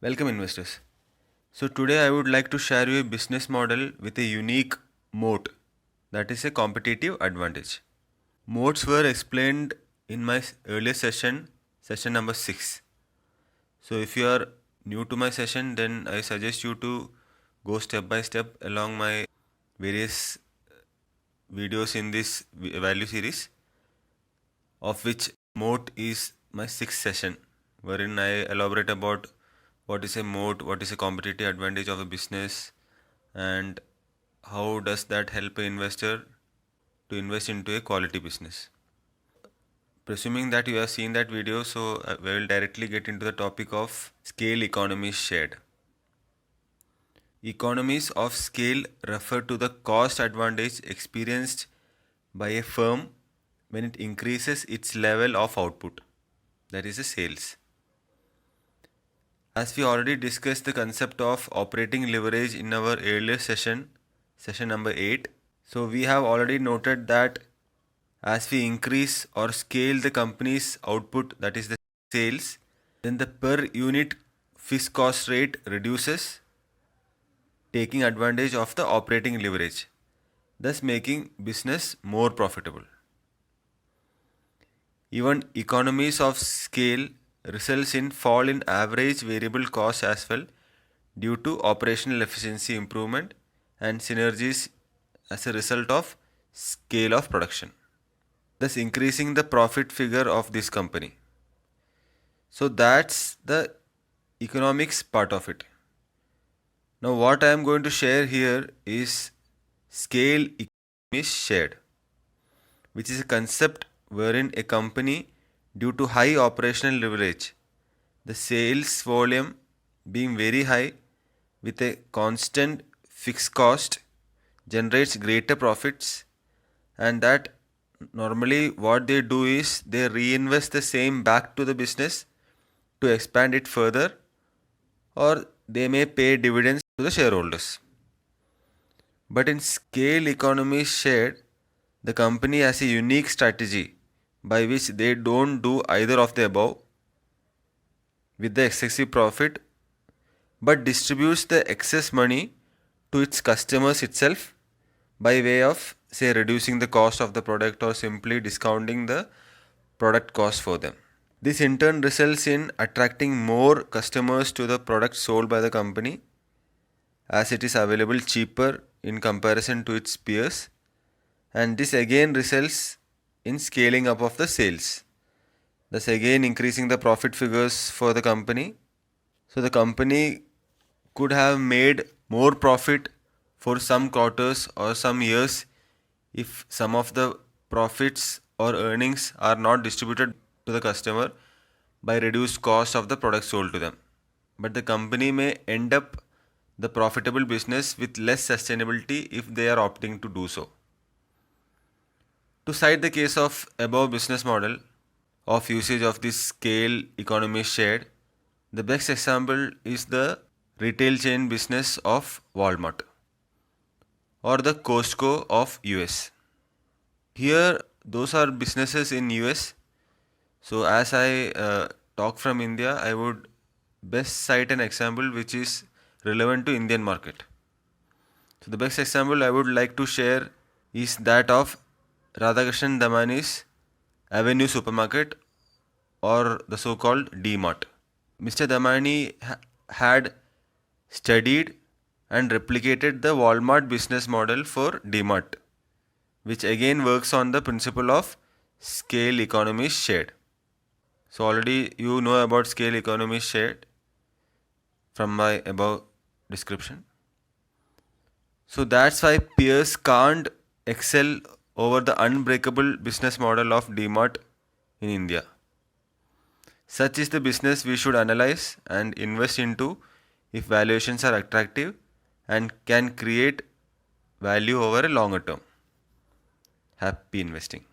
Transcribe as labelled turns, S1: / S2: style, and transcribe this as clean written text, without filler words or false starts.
S1: Welcome investors. So today I would like to share you a business model with a unique moat, that is a competitive advantage. Moats were explained in my earlier session, session number 6. So if you are new to my session, then I suggest you to go step by step along my various videos in this value series, of which moat is my 6th session, wherein I elaborate about what is a moat, what is a competitive advantage of a business, and how does that help an investor to invest into a quality business. Presuming that you have seen that video, so we will directly get into the topic of scale economies shared. Economies of scale refer to the cost advantage experienced by a firm when it increases its level of output, that is, the sales. As we already discussed the concept of operating leverage in our earlier session, session number 8, so we have already noted that as we increase or scale the company's output, that is the sales, then the per unit fixed cost rate reduces, taking advantage of the operating leverage, thus making business more profitable. Even economies of scale results in fall in average variable cost as well due to operational efficiency improvement and synergies as a result of scale of production, thus increasing the profit figure of this company. So that's the economics part of it. Now what I am going to share here is scale economies shared, which is a concept wherein a company, due to high operational leverage, the sales volume being very high with a constant fixed cost, generates greater profits, and that normally what they do is they reinvest the same back to the business to expand it further, or they may pay dividends to the shareholders. But in scale economies shared, the company has a unique strategy by which they don't do either of the above with the excessive profit, but distributes the excess money to its customers itself by way of, say, reducing the cost of the product or simply discounting the product cost for them. This in turn results in attracting more customers to the product sold by the company, as it is available cheaper in comparison to its peers, and this again results in scaling up of the sales, thus again increasing the profit figures for the company. So the company could have made more profit for some quarters or some years if some of the profits or earnings are not distributed to the customer by reduced cost of the product sold to them. But the company may end up the profitable business with less sustainability if they are opting to do so. To cite the case of above business model of usage of this scale economy shared, the best example is the retail chain business of Walmart or the Costco of US. Here those are businesses in US. So as I talk from India, I would best cite an example which is relevant to Indian market. So the best example I would like to share is that of Radhakrishnan Damani's Avenue Supermarket, or the so-called D-Mart. Mr. Damani had studied and replicated the Walmart business model for D-Mart, which again works on the principle of scale economies shared. So already you know about scale economies shared from my above description. So that's why peers can't excel over the unbreakable business model of D-Mart in India. Such is the business we should analyze and invest into if valuations are attractive and can create value over a longer term. Happy investing.